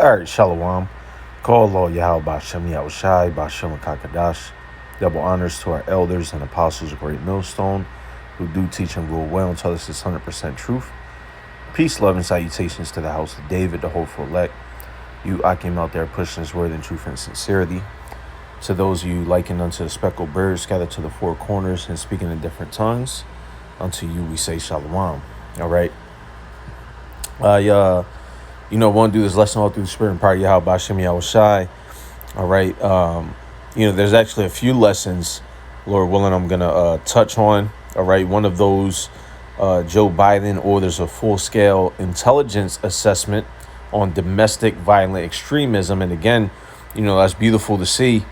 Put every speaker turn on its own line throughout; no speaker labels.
All right, Shalom. Call Lord Yahweh Bashem Yahushai Bashem Kakadash. Double honors to our elders and apostles of Great Millstone who do teach and rule well and tell us this 100% truth. Peace, love, and salutations to the house of David, the hopeful elect. You Akim out there pushing his word in truth and sincerity. To those of you likened unto the speckled birds scattered to the four corners and speaking in different tongues, unto you we say Shalom. All right. Want to do this lesson all through the spirit and power of Yahweh Bashem Yahushai. All right. There's actually a few lessons, Lord willing, I'm going to touch on. All right. One of those, Joe Biden orders a full-scale intelligence assessment on domestic violent extremism. And again, that's beautiful to see.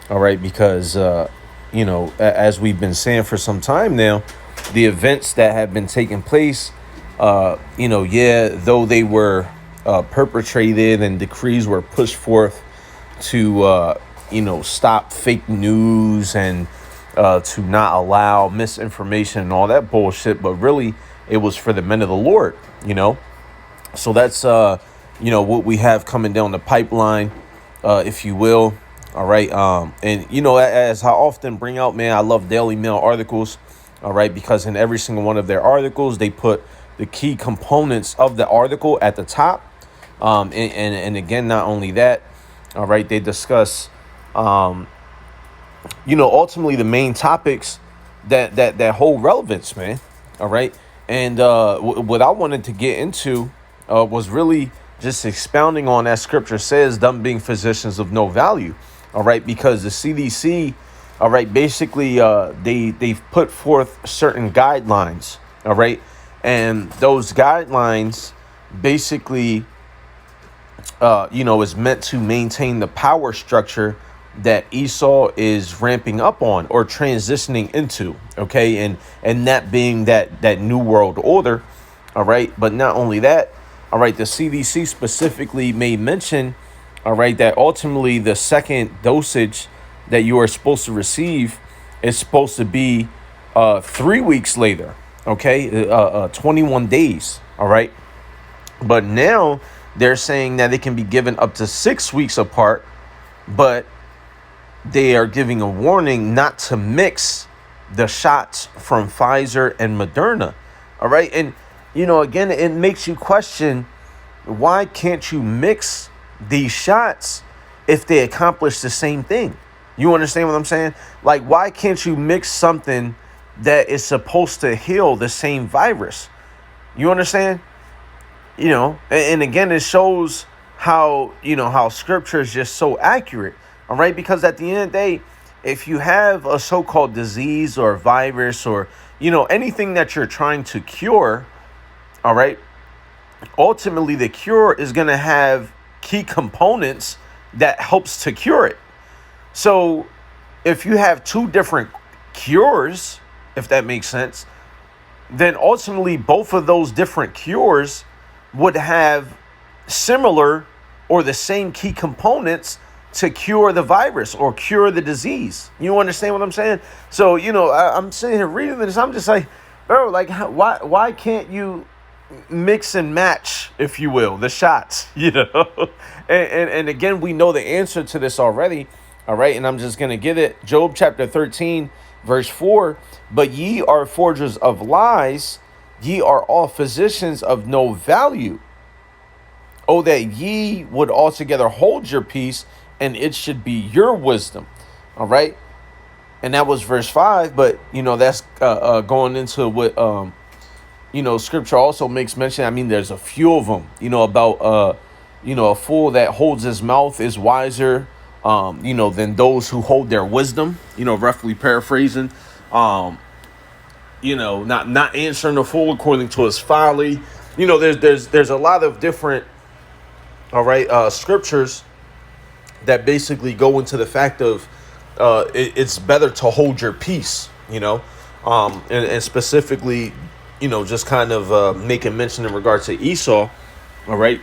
All right. Because, as we've been saying for some time now, the events that have been taking place, though they were perpetrated and decrees were pushed forth to, stop fake news and to not allow misinformation and all that bullshit. But really, it was for the men of the Lord, So that's, what we have coming down the pipeline, if you will. All right. As I often bring out, man, I love Daily Mail articles. All right. Because in every single one of their articles, they put the key components of the article at the top. And again, not only that, all right, they discuss, ultimately the main topics that hold relevance, man. All right. And what I wanted to get into was really just expounding on that scripture says, them being physicians of no value. All right. Because the CDC, all right, basically they've put forth certain guidelines. All right. And those guidelines basically is meant to maintain the power structure that Esau is ramping up on or transitioning into. OK, and that being that new world order. All right. But not only that. All right. The CDC specifically made mention. All right. That ultimately the second dosage that you are supposed to receive is supposed to be 3 weeks later. OK, 21 days. All right. But now they're saying that it can be given up to 6 weeks apart, but they are giving a warning not to mix the shots from Pfizer and Moderna. All right. And, again, it makes you question, why can't you mix these shots if they accomplish the same thing? You understand what I'm saying? Like, why can't you mix something that is supposed to heal the same virus? You understand? And again, it shows how, how scripture is just so accurate. All right. Because at the end of the day, if you have a so-called disease or virus or, anything that you're trying to cure. All right. Ultimately, the cure is going to have key components that helps to cure it. So if you have two different cures, if that makes sense, then ultimately both of those different cures would have similar or the same key components to cure the virus or cure the disease. You understand what I'm saying? So, I'm sitting here reading this. I'm just like, bro, like, why can't you mix and match, if you will, the shots, and again, we know the answer to this already. All right. And I'm just going to give it. Job chapter 13, verse 4. But ye are forgers of lies. Ye are all physicians of no value. Oh, that ye would altogether hold your peace, and it should be your wisdom. All right. And that was verse 5. But, that's going into what, scripture also makes mention. I mean, there's a few of them, about, a fool that holds his mouth is wiser, than those who hold their wisdom, roughly paraphrasing. Not answering the fool according to his folly. There's a lot of different, all right, scriptures that basically go into the fact of it's better to hold your peace, and specifically, just kind of making mention in regards to Esau. All right.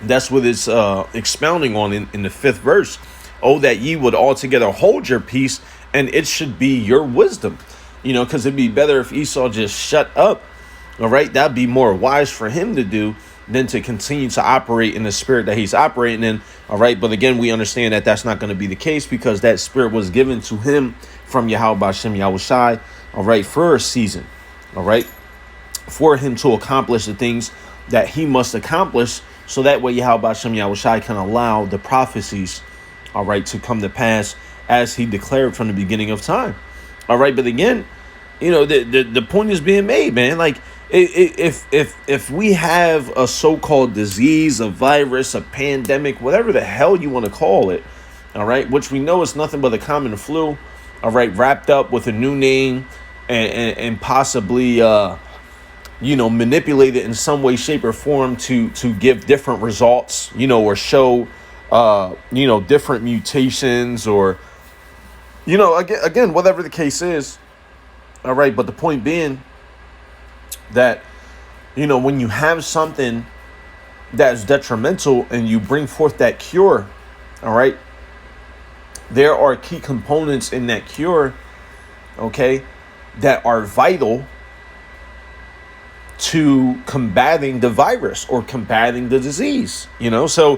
That's what it's expounding on in the 5th verse. Oh, that ye would altogether hold your peace, and it should be your wisdom. Because it'd be better if Esau just shut up. All right. That'd be more wise for him to do than to continue to operate in the spirit that he's operating in. All right. But again, we understand that that's not going to be the case, because that spirit was given to him from Yahweh B'Shem Yahushai. All right. For a season. All right. For him to accomplish the things that he must accomplish, so that way Yahweh B'Shem Yahushai can allow the prophecies, all right, to come to pass as he declared from the beginning of time. All right. But again, the point is being made, man. Like, if we have a so-called disease, a virus, a pandemic, whatever the hell you want to call it, all right, which we know is nothing but a common flu, all right, wrapped up with a new name and possibly manipulated in some way, shape, or form to give different results, or show different mutations, or again, whatever the case is. All right, but the point being that, when you have something that's detrimental and you bring forth that cure, all right, there are key components in that cure, okay, that are vital to combating the virus or combating the disease, So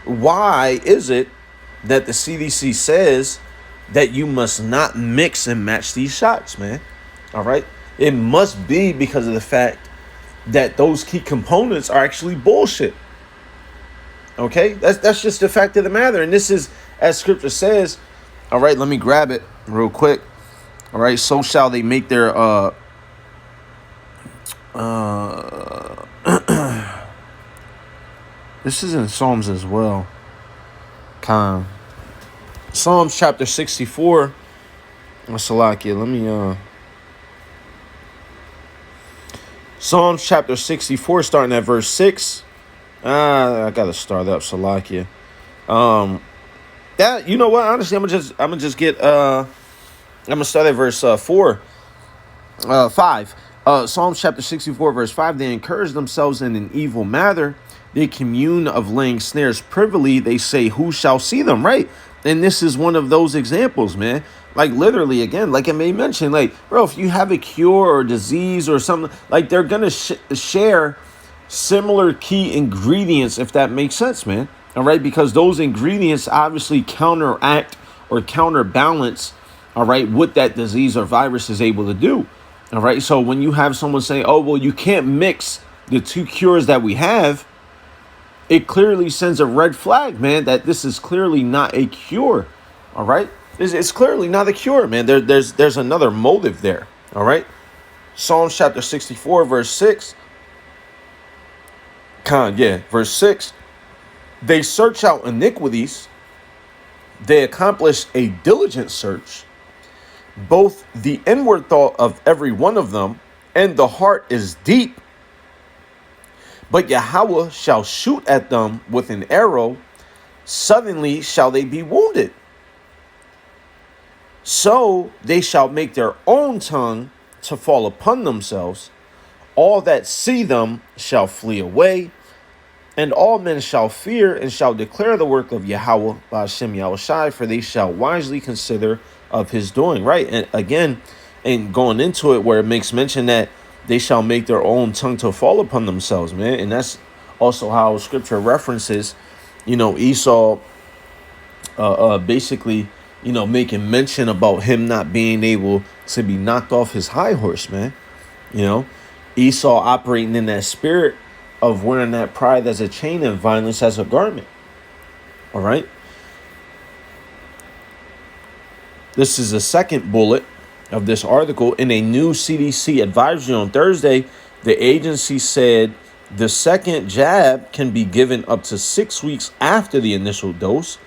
why is it that the CDC says that you must not mix and match these shots, man? All right. It must be because of the fact that those key components are actually bullshit. Okay. That's just the fact of the matter. And this is, as scripture says, all right, let me grab it real quick. All right. So shall they make their, this is in Psalms as well. Psalms chapter 64. Salakia, let me Psalms chapter 64, starting at verse 6. I gotta start up Salakia. That, you know what? Honestly, I'm gonna just get I'm gonna start at verse 5. Psalms chapter 64, verse 5. They encourage themselves in an evil manner. They commune of laying snares privily. They say, who shall see them? Right. And this is one of those examples, man. Like, literally, again, like I may mention, like, bro, if you have a cure or disease or something, like, they're going to share similar key ingredients, if that makes sense, man. All right. Because those ingredients obviously counteract or counterbalance, all right, what that disease or virus is able to do. All right. So when you have someone say, oh, well, you can't mix the two cures that we have, it clearly sends a red flag, man, that this is clearly not a cure. All right. It's clearly not a cure, man. There's another motive there. All right. Psalms chapter 64, verse 6. Verse 6. They search out iniquities. They accomplish a diligent search. Both the inward thought of every one of them and the heart is deep. But Yahweh shall shoot at them with an arrow. Suddenly shall they be wounded. So they shall make their own tongue to fall upon themselves. All that see them shall flee away. And all men shall fear and shall declare the work of Yahweh B'Shem Yahushai, for they shall wisely consider of his doing. Right. And again, and going into it where it makes mention that they shall make their own tongue to fall upon themselves, man. And that's also how scripture references, Esau basically, making mention about him not being able to be knocked off his high horse, man. Esau operating in that spirit of wearing that pride as a chain and violence as a garment. All right. This is the second bullet of this article. In a new CDC advisory on Thursday, the agency said the second jab can be given up to 6 weeks after the initial dose,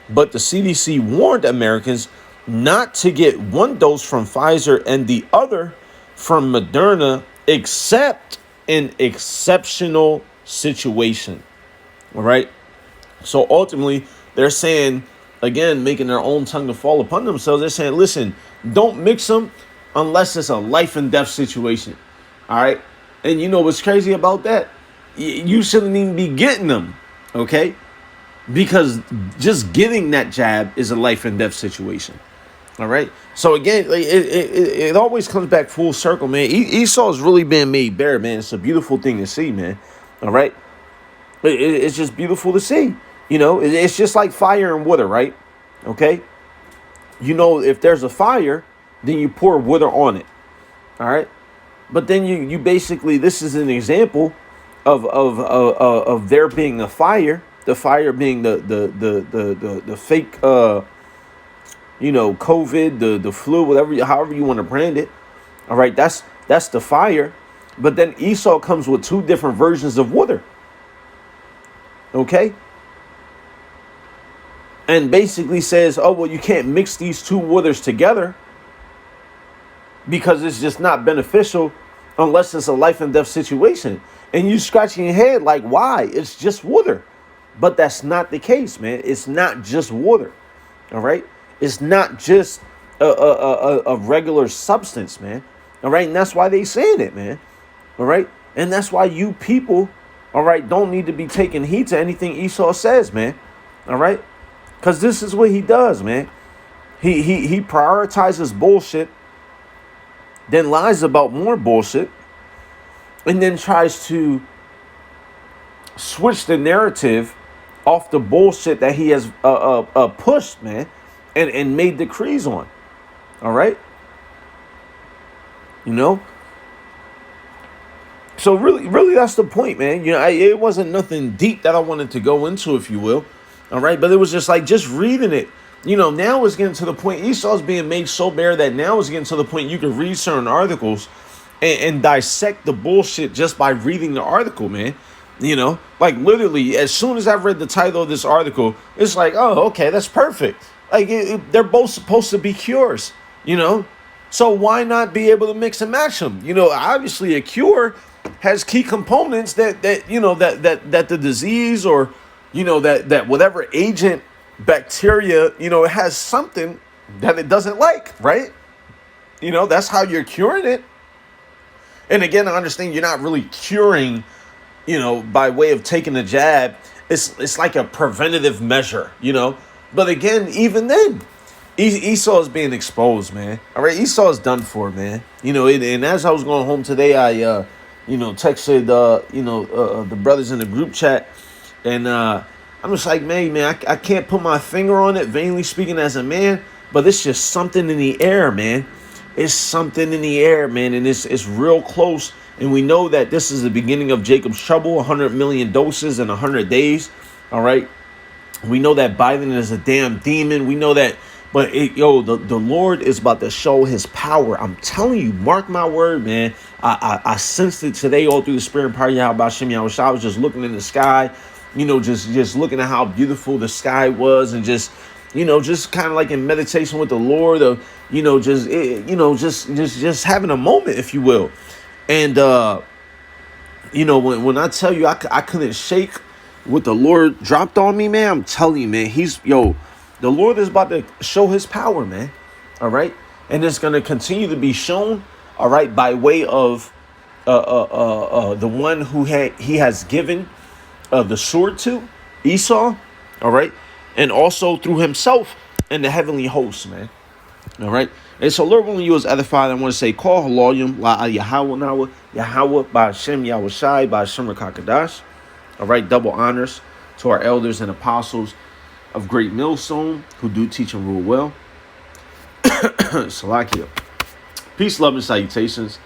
but the CDC warned Americans not to get one dose from Pfizer and the other from Moderna, except in exceptional situation. All right. So ultimately, they're saying, again, making their own tongue to fall upon themselves. They're saying, listen, don't mix them unless it's a life and death situation. All right. And you know what's crazy about that? You shouldn't even be getting them. Okay. Because just getting that jab is a life and death situation. All right. So again, it always comes back full circle, man. Esau is really being made bare, man. It's a beautiful thing to see, man. All right. It's just beautiful to see. It's just like fire and water, right? Okay. If there's a fire, then you pour water on it. All right. But then you basically, this is an example of there being a fire, the fire being the fake COVID, the flu, whatever, however you want to brand it. All right, that's the fire. But then Esau comes with two different versions of water. Okay? And basically says, oh, well, you can't mix these two waters together because it's just not beneficial unless it's a life and death situation. And you scratching your head like, why? It's just water. But that's not the case, man. It's not just water. All right? It's not just a regular substance, man. All right? And that's why they saying it, man. All right? And that's why you people, all right, don't need to be taking heed to anything Esau says, man. All right? Because this is what he does, man. He prioritizes bullshit, then lies about more bullshit, and then tries to switch the narrative off the bullshit that he has pushed, man, and made decrees on. All right? So really, that's the point, man. It wasn't nothing deep that I wanted to go into, if you will. All right? But it was just like, just reading it. Now it's getting to the point, Esau's being made so bare that now it's getting to the point you can read certain articles and dissect the bullshit just by reading the article, man. Like literally, as soon as I read the title of this article, it's like, oh, okay, that's perfect. Like they're both supposed to be cures, So why not be able to mix and match them? Obviously a cure has key components that the disease or, that whatever agent, bacteria, it has something that it doesn't like, right? That's how you're curing it. And again, I understand you're not really curing, by way of taking a jab. It's like a preventative measure, But again, even then, Esau is being exposed, man. All right, Esau is done for, man. And as I was going home today, I, texted, the brothers in the group chat, and I'm just like, man, I can't put my finger on it, vainly speaking as a man, but it's just something in the air, man. It's something in the air, man, and it's real close. And we know that this is the beginning of Jacob's trouble, 100 million doses in 100 days, all right? We know that Biden is a damn demon. We know that, but the Lord is about to show his power. I'm telling you, mark my word, man. I sensed it today all through the spirit and power of Yahweh Shem Yahweh. I was just looking in the sky, just looking at how beautiful the sky was, and just kind of like in meditation with the Lord, of just having a moment, if you will. And when I tell you I couldn't shake what the Lord dropped on me, man, I'm telling you, man, the Lord is about to show his power, man. All right. And it's going to continue to be shown, all right, by way of the one who he has given the sword to, Esau, all right, and also through himself and the heavenly hosts, man. All right. And so, Lord, when you was edified, I want to say, call Haloyim, La Yahweh Nawa, Yahweh, by Hashem, Yahweh Shai, by Hashem Rakakadash. All right. Double honors to our elders and apostles of Great Millstone who do teach and rule well. Salakia. Peace, love, and salutations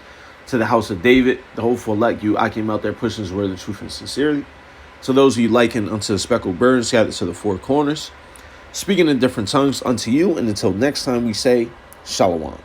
to the house of David, the hopeful elect. I came out there pushing his word of truth and sincerity. To those of you likened unto the speckled birds scattered to the four corners, speaking in different tongues unto you. And until next time, we say, Shalom.